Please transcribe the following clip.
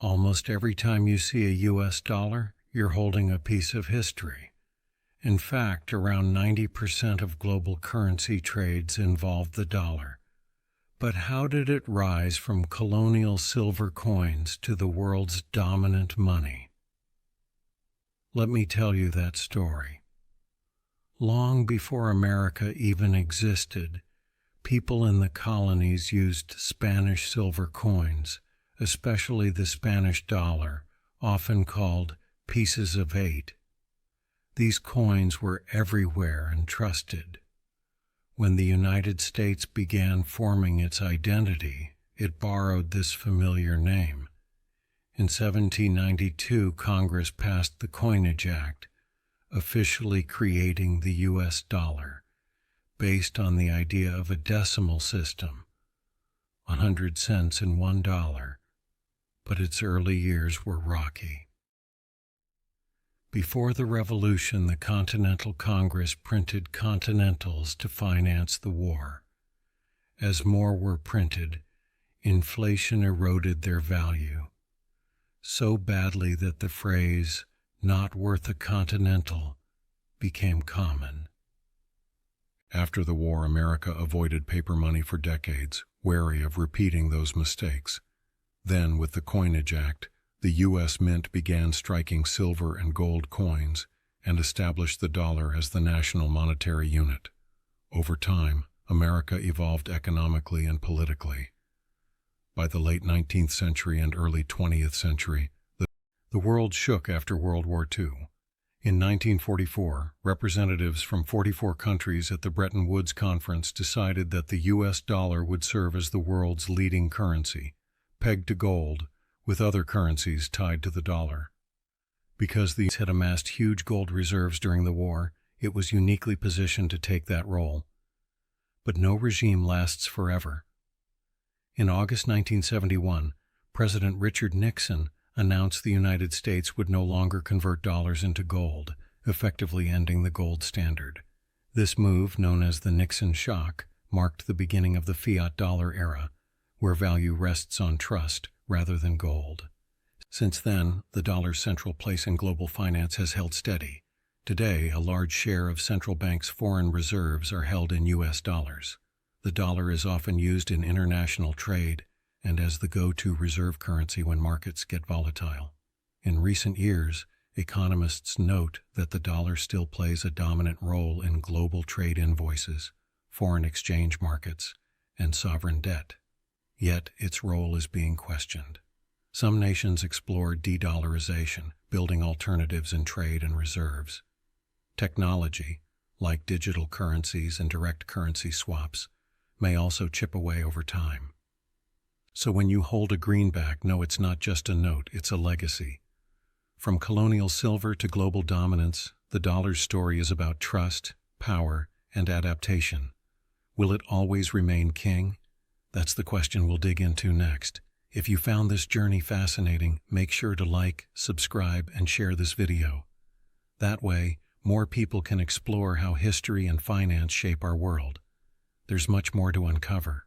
Almost every time you see a US dollar, you're holding a piece of history. In fact, around 90% of global currency trades involve the dollar. But how did it rise from colonial silver coins to the world's dominant money? Let me tell you that story. Long before America even existed, people in the colonies used Spanish silver coins, especially the Spanish dollar, often called pieces of 8. These coins were everywhere and trusted. When the United States began forming its identity, it borrowed this familiar name. In 1792, Congress passed the Coinage Act, officially creating the U.S. dollar, based on the idea of a decimal system, 100 cents in $1, but its early years were rocky. Before the Revolution, the Continental Congress printed Continentals to finance the war. As more were printed, inflation eroded their value, so badly that the phrase, "not worth a Continental," became common. After the war, America avoided paper money for decades, wary of repeating those mistakes. Then, with the Coinage Act, the U.S. Mint began striking silver and gold coins and established the dollar as the national monetary unit. Over time, America evolved economically and politically. By the late 19th century and early 20th century, the world shook after World War II. In 1944, representatives from 44 countries at the Bretton Woods Conference decided that the U.S. dollar would serve as the world's leading currency, pegged to gold, with other currencies tied to the dollar. Because the U.S. had amassed huge gold reserves during the war, it was uniquely positioned to take that role. But no regime lasts forever. In August 1971, President Richard Nixon announced the United States would no longer convert dollars into gold, effectively ending the gold standard. This move, known as the Nixon shock, marked the beginning of the fiat dollar era, where value rests on trust rather than gold. Since then, the dollar's central place in global finance has held steady. Today, a large share of central banks' foreign reserves are held in U.S. dollars. The dollar is often used in international trade and as the go-to reserve currency when markets get volatile. In recent years, economists note that the dollar still plays a dominant role in global trade invoices, foreign exchange markets, and sovereign debt. Yet its role is being questioned. Some nations explore de-dollarization, building alternatives in trade and reserves. Technology, like digital currencies and direct currency swaps, may also chip away over time. So when you hold a greenback, know it's not just a note, it's a legacy. From colonial silver to global dominance, the dollar's story is about trust, power, and adaptation. Will it always remain king? That's the question we'll dig into next. If you found this journey fascinating, make sure to like, subscribe, and share this video. That way, more people can explore how history and finance shape our world. There's much more to uncover.